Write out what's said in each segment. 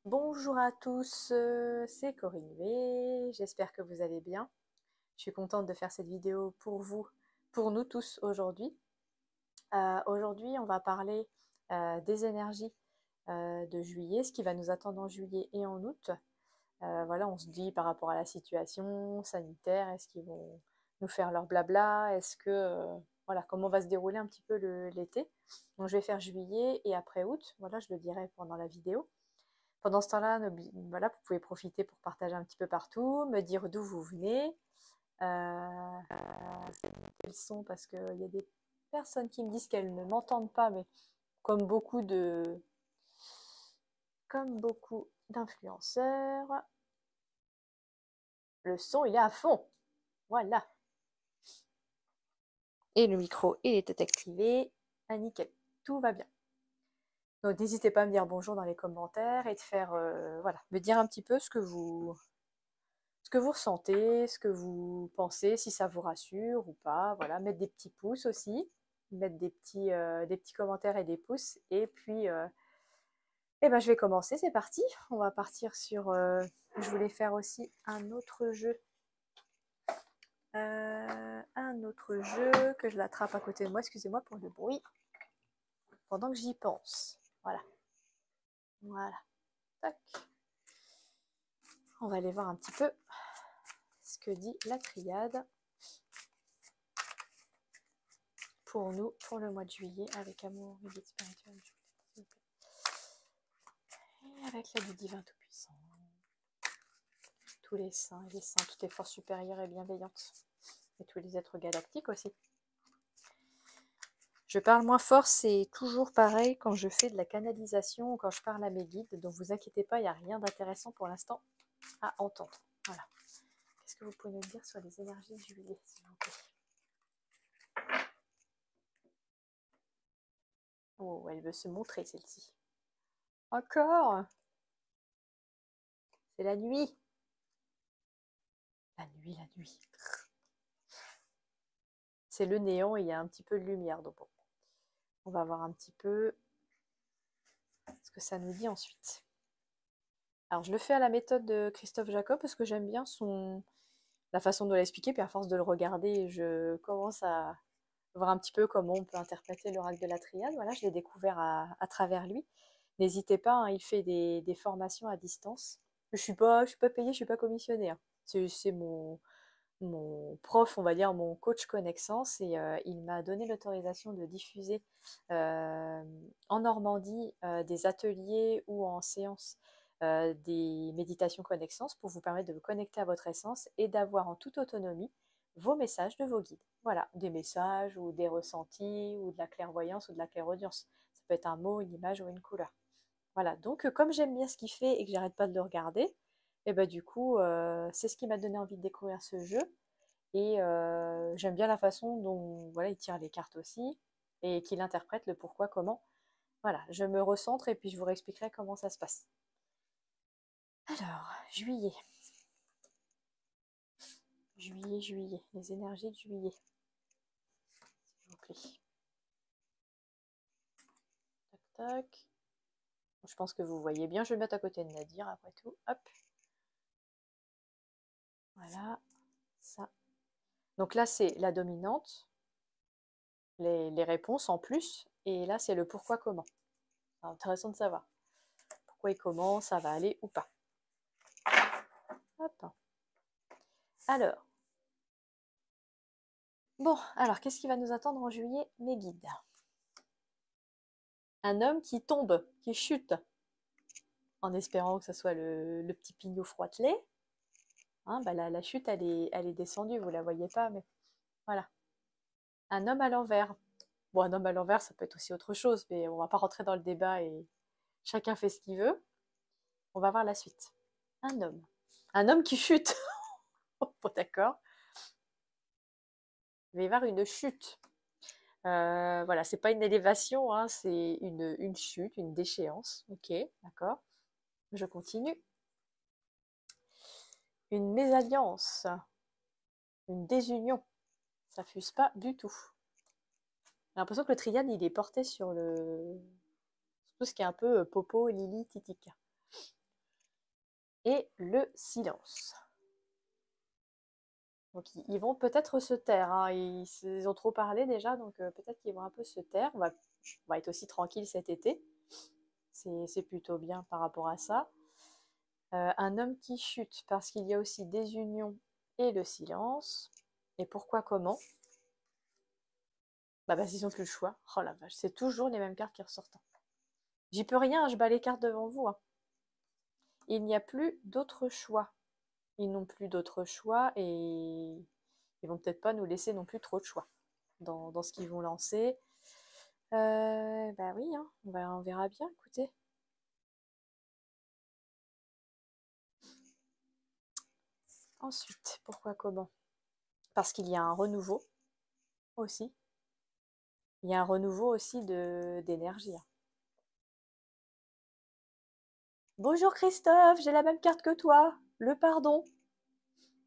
Bonjour à tous, c'est Corinne V, j'espère que vous allez bien. Je suis contente de faire cette vidéo pour vous, pour nous tous aujourd'hui. Aujourd'hui, on va parler des énergies de juillet, ce qui va nous attendre en juillet et en août. Voilà, on se dit par rapport à la situation sanitaire, est-ce qu'ils vont nous faire leur blabla, est-ce que, voilà, comment va se dérouler un petit peu l'été. Donc je vais faire juillet et après août, voilà, je le dirai pendant la vidéo. Pendant ce temps-là, voilà, vous pouvez profiter pour partager un petit peu partout, me dire d'où vous venez. Quels sont, parce qu'il y a des personnes qui me disent qu'elles ne m'entendent pas, mais comme beaucoup d'influenceurs, le son il est à fond. Voilà. Et le micro il est activé. Ah nickel, tout va bien. Donc n'hésitez pas à me dire bonjour dans les commentaires et de faire, voilà, me dire un petit peu ce que vous ressentez, ce que vous pensez, si ça vous rassure ou pas. Voilà, mettre des petits pouces aussi, mettre des petits commentaires et des pouces. Et puis, eh ben, je vais commencer, c'est parti. On va partir sur... je voulais faire aussi un autre jeu. Un autre jeu que je l'attrape à côté de moi. Excusez-moi pour le bruit. Pendant que j'y pense. Voilà. Voilà. Tac. On va aller voir un petit peu ce que dit la triade pour nous, pour le mois de juillet, avec amour et guide spirituel. Et avec l'aide du divin tout-puissant. Tous les saints et les saints, toutes les forces supérieures et bienveillantes. Et tous les êtres galactiques aussi. Je parle moins fort, c'est toujours pareil quand je fais de la canalisation ou quand je parle à mes guides. Donc vous inquiétez pas, il n'y a rien d'intéressant pour l'instant à entendre. Voilà. Qu'est-ce que vous pouvez me dire sur les énergies de juillet, s'il vous plaît? Oh, elle veut se montrer, celle-ci. Encore? C'est la nuit. La nuit, la nuit. C'est le néant et il y a un petit peu de lumière. Donc bon, on va voir un petit peu ce que ça nous dit ensuite. Alors je le fais à la méthode de Christophe Jacob parce que j'aime bien la façon de l'expliquer. Puis à force de le regarder, je commence à voir un petit peu comment on peut interpréter l'oracle de la triade. Voilà, je l'ai découvert à travers lui. N'hésitez pas, hein, il fait des formations à distance. Je suis pas payée, je suis pas commissionnée. Hein. C'est mon prof, on va dire, mon coach Connexence, et il m'a donné l'autorisation de diffuser en Normandie des ateliers ou en séance des méditations Connexence pour vous permettre de vous connecter à votre essence et d'avoir en toute autonomie vos messages de vos guides. Voilà, des messages ou des ressentis ou de la clairvoyance ou de la clairaudience. Ça peut être un mot, une image ou une couleur. Voilà, donc comme j'aime bien ce qu'il fait et que j'arrête pas de le regarder, et ben du coup, c'est ce qui m'a donné envie de découvrir ce jeu. Et j'aime bien la façon dont voilà, il tire les cartes aussi et qu'il interprète le pourquoi, comment. Voilà, je me recentre et puis je vous réexpliquerai comment ça se passe. Alors, juillet. Juillet, les énergies de juillet. S'il vous plaît. Tac, tac. Je pense que vous voyez bien, je vais le mettre à côté de Nadir après tout. Hop. Voilà, ça. Donc là, c'est la dominante, les réponses en plus, et là, c'est le pourquoi, comment. Alors, intéressant de savoir pourquoi et comment ça va aller ou pas. Hop. Alors, bon, alors, qu'est-ce qui va nous attendre en juillet, mes guides? Un homme qui tombe, qui chute, en espérant que ce soit le petit pignot froitelé. Hein, bah la chute, elle est descendue, vous la voyez pas, mais voilà. Un homme à l'envers. Bon, un homme à l'envers, ça peut être aussi autre chose, mais on va pas rentrer dans le débat et chacun fait ce qu'il veut. On va voir la suite. Un homme. Un homme qui chute. Bon, d'accord. Il va y avoir une chute. Voilà, c'est pas une élévation, hein, c'est une chute, une déchéance. Ok, d'accord. Je continue. Une mésalliance. une désunion. Ça fuse pas du tout. J'ai l'impression que le triade, il est porté sur tout ce qui est un peu Popo, Lily, Titika. Et le silence. Donc ils vont peut-être se taire, hein. Ils ont trop parlé déjà, donc peut-être qu'ils vont un peu se taire. On va être aussi tranquille cet été. C'est plutôt bien par rapport à ça. Un homme qui chute parce qu'il y a aussi des unions et le silence. Et pourquoi, comment? Parce qu'ils n'ont plus le choix. Oh la vache, c'est toujours les mêmes cartes qui ressortent. J'y peux rien, je bats les cartes devant vous. Hein. Il n'y a plus d'autre choix. Ils n'ont plus d'autre choix et ils vont peut-être pas nous laisser non plus trop de choix dans ce qu'ils vont lancer. Oui, hein, on verra bien, écoutez. Ensuite, pourquoi, comment? Parce qu'il y a un renouveau aussi. Il y a un renouveau aussi d'énergie. Hein. Bonjour Christophe, j'ai la même carte que toi. Le pardon.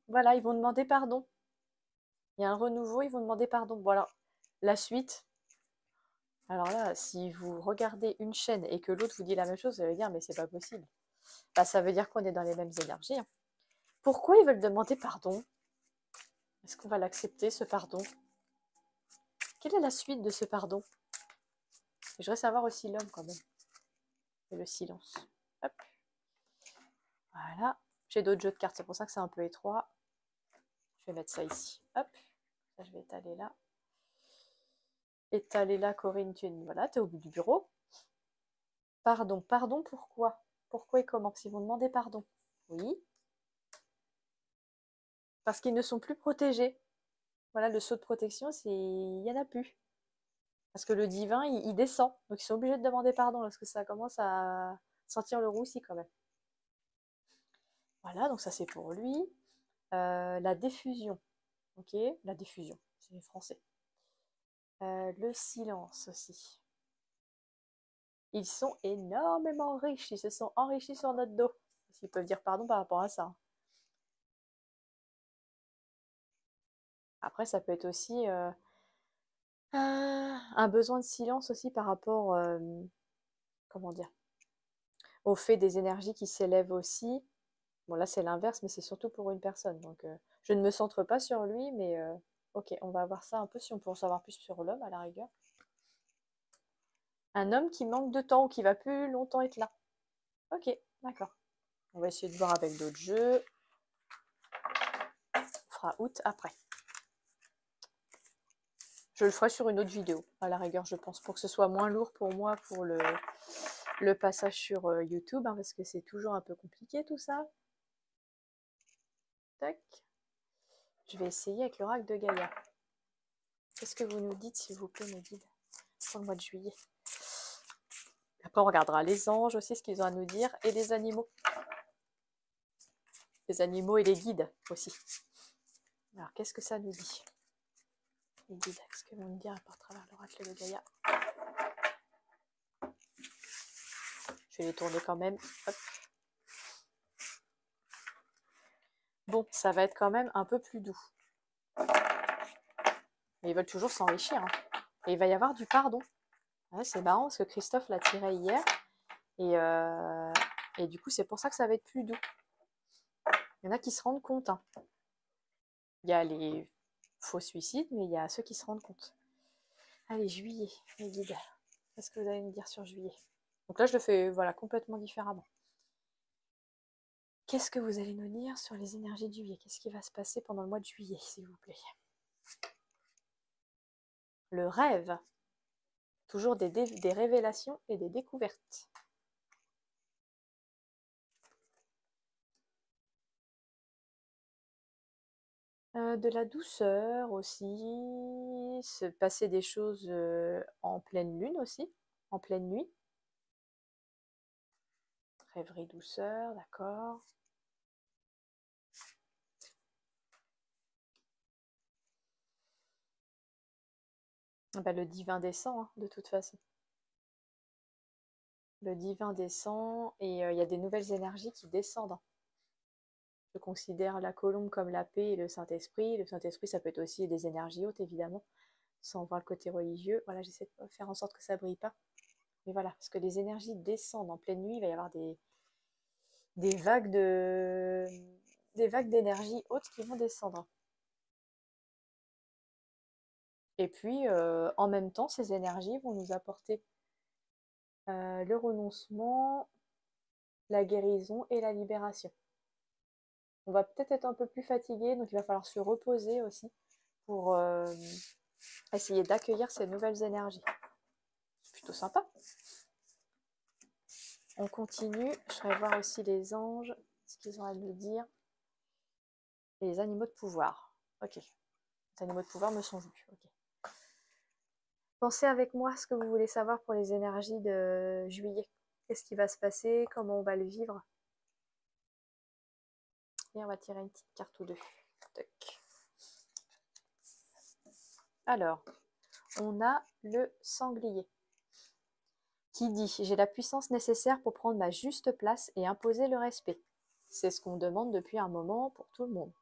Voilà, ils vont demander pardon. Il y a un renouveau, ils vont demander pardon. Voilà, la suite. Alors là, si vous regardez une chaîne et que l'autre vous dit la même chose, vous allez dire mais c'est pas possible. Ça veut dire qu'on est dans les mêmes énergies. Hein. Pourquoi ils veulent demander pardon? Est-ce qu'on va l'accepter, ce pardon? Quelle est la suite de ce pardon? Je voudrais savoir aussi l'homme quand même. Et le silence. Hop. Voilà. J'ai d'autres jeux de cartes, c'est pour ça que c'est un peu étroit. Je vais mettre ça ici. Hop. Ça, je vais étaler là. Étaler là, Corinne, voilà, t'es au bout du bureau. Pardon. Pardon, pourquoi? Pourquoi et comment? S'ils vont demander pardon. Oui. Parce qu'ils ne sont plus protégés. Voilà, le saut de protection, il n'y en a plus. Parce que le divin, il descend. Donc ils sont obligés de demander pardon lorsque ça commence à sentir le roussi quand même. Voilà, donc ça c'est pour lui. La diffusion. Ok, la diffusion, c'est français. Le silence aussi. Ils sont énormément riches. Ils se sont enrichis sur notre dos. Ils peuvent dire pardon par rapport à ça. Après, ça peut être aussi un besoin de silence aussi par rapport, comment dire, au fait des énergies qui s'élèvent aussi. Bon, là, c'est l'inverse, mais c'est surtout pour une personne. Donc, je ne me centre pas sur lui, mais ok, on va voir ça un peu si on peut en savoir plus sur l'homme à la rigueur. Un homme qui manque de temps ou qui va plus longtemps être là. Ok, d'accord. On va essayer de voir avec d'autres jeux. On fera août après. Je le ferai sur une autre vidéo, à la rigueur, je pense, pour que ce soit moins lourd pour moi pour le passage sur YouTube, hein, parce que c'est toujours un peu compliqué tout ça. Tac. Je vais essayer avec l'oracle de Gaïa. Qu'est-ce que vous nous dites, s'il vous plaît, mes guides, pour le mois de juillet? Après, on regardera les anges aussi, ce qu'ils ont à nous dire, et les animaux. Les animaux et les guides aussi. Alors, qu'est-ce que ça nous dit? Les guides, qu'est-ce qu'ils vont nous dire à travers l'oracle de Gaïa? Je vais les tourner quand même. Hop. Bon, ça va être quand même un peu plus doux. Mais ils veulent toujours s'enrichir. Hein. Et il va y avoir du pardon. Ouais, c'est marrant parce que Christophe l'a tiré hier. Et du coup, c'est pour ça que ça va être plus doux. Il y en a qui se rendent compte. Hein. Il y a les faux suicides, mais il y a ceux qui se rendent compte. Allez, juillet, les guides. Qu'est-ce que vous allez me dire sur juillet? Donc là, je le fais voilà, complètement différemment. Qu'est-ce que vous allez nous dire sur les énergies de juillet? Qu'est-ce qui va se passer pendant le mois de juillet, s'il vous plaît? Le rêve. Toujours des révélations et des découvertes. De la douceur aussi, se passer des choses en pleine lune aussi, en pleine nuit. Rêverie, douceur, d'accord. Le divin descend, hein, de toute façon. Le divin descend et il y a des nouvelles énergies qui descendent. Je considère la colombe comme la paix et le Saint-Esprit. Le Saint-Esprit, ça peut être aussi des énergies hautes, évidemment, sans voir le côté religieux. Voilà, j'essaie de faire en sorte que ça brille pas. Mais voilà, parce que les énergies descendent en pleine nuit, il va y avoir des vagues des vagues d'énergie haute qui vont descendre. Et puis, en même temps, ces énergies vont nous apporter le renoncement, la guérison et la libération. On va peut-être être un peu plus fatigué, donc il va falloir se reposer aussi pour essayer d'accueillir ces nouvelles énergies. C'est plutôt sympa. On continue. Je vais voir aussi les anges, ce qu'ils ont à nous dire. Et les animaux de pouvoir. Ok. Les animaux de pouvoir me sont vus. Ok. Pensez avec moi ce que vous voulez savoir pour les énergies de juillet. Qu'est-ce qui va se passer? Comment on va le vivre? Et on va tirer une petite carte ou deux. Tac. Alors, on a le sanglier qui dit « J'ai la puissance nécessaire pour prendre ma juste place et imposer le respect ». C'est ce qu'on demande depuis un moment pour tout le monde.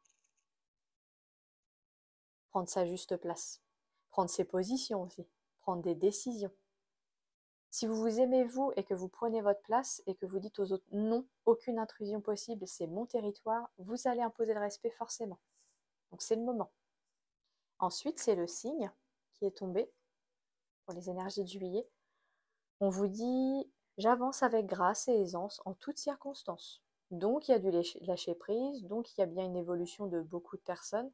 Prendre sa juste place. Prendre ses positions aussi. Prendre des décisions. Si vous vous aimez vous et que vous prenez votre place et que vous dites aux autres « Non, aucune intrusion possible, c'est mon territoire », vous allez imposer le respect forcément. Donc c'est le moment. Ensuite, c'est le cygne qui est tombé pour les énergies de juillet. On vous dit « J'avance avec grâce et aisance en toutes circonstances ». Donc il y a du lâcher prise, donc il y a bien une évolution de beaucoup de personnes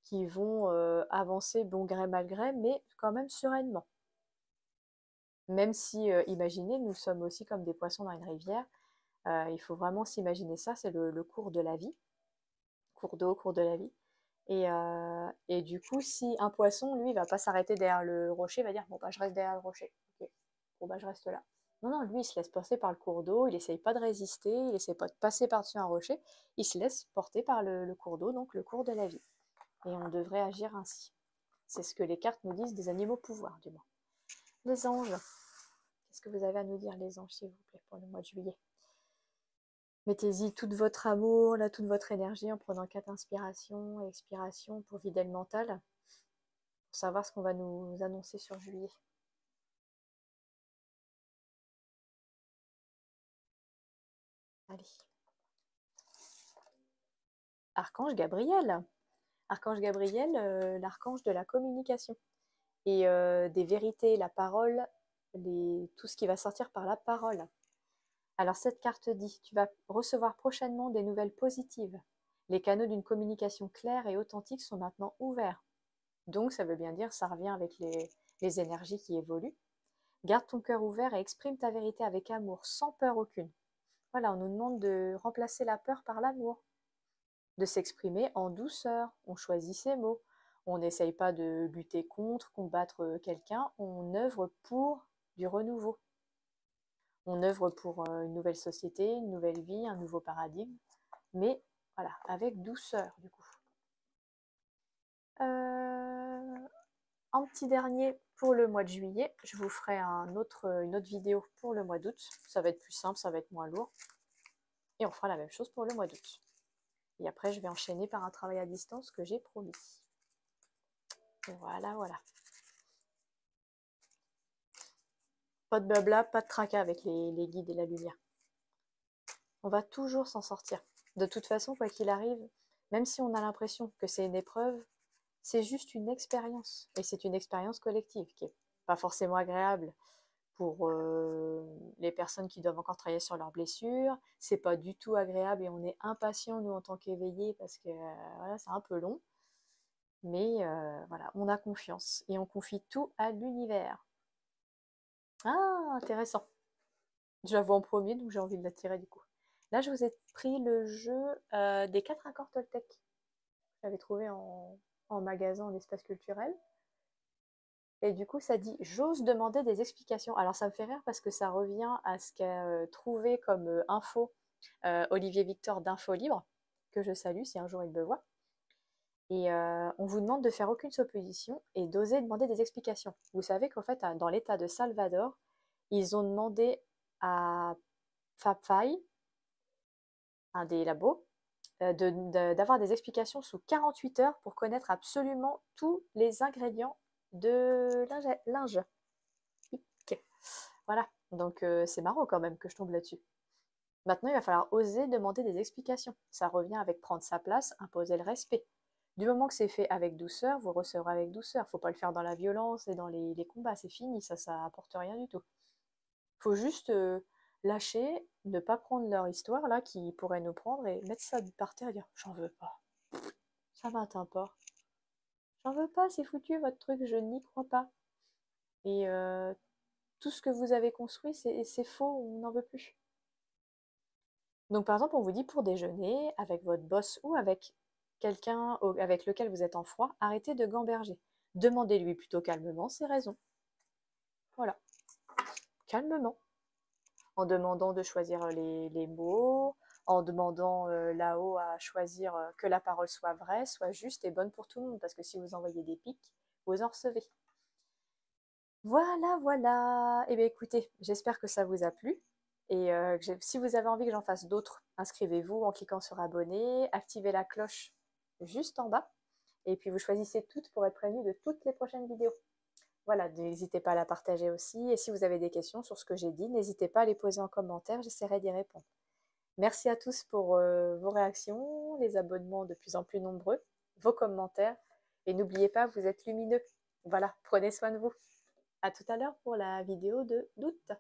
qui vont avancer bon gré mal gré, mais quand même sereinement. Même si, imaginez, nous sommes aussi comme des poissons dans une rivière, il faut vraiment s'imaginer ça, c'est le cours de la vie, cours d'eau, cours de la vie. Et du coup, si un poisson, lui, va pas s'arrêter derrière le rocher, il va dire « Bon, bah, je reste derrière le rocher. Ok. Bon, bah, je reste là. » Non, non, lui, il se laisse porter par le cours d'eau, il essaye pas de résister, il essaye pas de passer par-dessus un rocher, il se laisse porter par le cours d'eau, donc le cours de la vie. Et on devrait agir ainsi. C'est ce que les cartes nous disent des animaux pouvoir, du moins. Les anges. Qu'est-ce que vous avez à nous dire, les anges, s'il vous plaît, pour le mois de juillet? Mettez-y tout votre amour, là, toute votre énergie en prenant 4 inspirations et expirations pour vider le mental, pour savoir ce qu'on va nous annoncer sur juillet. Allez. Archange Gabriel. Archange Gabriel, l'archange de la communication et des vérités, la parole, tout ce qui va sortir par la parole. Alors cette carte dit, tu vas recevoir prochainement des nouvelles positives. Les canaux d'une communication claire et authentique sont maintenant ouverts. Donc ça veut bien dire, ça revient avec les énergies qui évoluent. Garde ton cœur ouvert et exprime ta vérité avec amour, sans peur aucune. Voilà, on nous demande de remplacer la peur par l'amour, de s'exprimer en douceur. On choisit ses mots. On n'essaye pas de lutter contre, combattre quelqu'un. On œuvre pour du renouveau. On œuvre pour une nouvelle société, une nouvelle vie, un nouveau paradigme, mais voilà, avec douceur du coup. Un petit dernier pour le mois de juillet, je vous ferai une autre vidéo pour le mois d'août. Ça va être plus simple, ça va être moins lourd. Et on fera la même chose pour le mois d'août. Et après, je vais enchaîner par un travail à distance que j'ai promis. Voilà, voilà. Pas de blabla, pas de tracas avec les guides et la lumière. On va toujours s'en sortir. De toute façon, quoi qu'il arrive, même si on a l'impression que c'est une épreuve, c'est juste une expérience. Et c'est une expérience collective qui n'est pas forcément agréable pour les personnes qui doivent encore travailler sur leurs blessures. C'est pas du tout agréable et on est impatients, nous, en tant qu'éveillés, parce que voilà, c'est un peu long. Mais voilà, on a confiance et on confie tout à l'univers. Ah, intéressant. Je la vois en premier, donc j'ai envie de la tirer du coup. Là, je vous ai pris le jeu des 4 accords Toltec. J'avais trouvé en magasin, en espace culturel. Et du coup, ça dit « J'ose demander des explications ». Alors, ça me fait rire parce que ça revient à ce qu'a trouvé comme info Olivier Victor d'Info Libre, que je salue si un jour il me voit. Et on vous demande de faire aucune supposition et d'oser demander des explications. Vous savez qu'en fait, dans l'état de Salvador, ils ont demandé à FabFi, un des labos, d'avoir des explications sous 48 heures pour connaître absolument tous les ingrédients de linge. Voilà, donc c'est marrant quand même que je tombe là-dessus. Maintenant, il va falloir oser demander des explications. Ça revient avec prendre sa place, imposer le respect. Du moment que c'est fait avec douceur, vous recevrez avec douceur. Faut pas le faire dans la violence et dans les combats, c'est fini, ça apporte rien du tout. Faut juste lâcher, ne pas prendre leur histoire là qui pourrait nous prendre et mettre ça par terre et dire j'en veux pas, ça m'atteint pas, j'en veux pas, c'est foutu votre truc, je n'y crois pas. Et tout ce que vous avez construit, c'est faux, on n'en veut plus. Donc par exemple, on vous dit pour déjeuner avec votre boss ou avec quelqu'un avec lequel vous êtes en froid, arrêtez de gamberger. Demandez-lui plutôt calmement ses raisons. Voilà, calmement. En demandant de choisir les mots, en demandant là-haut à choisir que la parole soit vraie, soit juste et bonne pour tout le monde. Parce que si vous envoyez des pics, vous en recevez. Voilà, voilà. Eh bien écoutez, j'espère que ça vous a plu. Et si vous avez envie que j'en fasse d'autres, inscrivez-vous en cliquant sur abonner, activez la cloche juste en bas. Et puis vous choisissez toutes pour être prévenu de toutes les prochaines vidéos. Voilà, n'hésitez pas à la partager aussi. Et si vous avez des questions sur ce que j'ai dit, n'hésitez pas à les poser en commentaire, j'essaierai d'y répondre. Merci à tous pour vos réactions, les abonnements de plus en plus nombreux, vos commentaires. Et n'oubliez pas, vous êtes lumineux. Voilà, prenez soin de vous. À tout à l'heure pour la vidéo de d'août.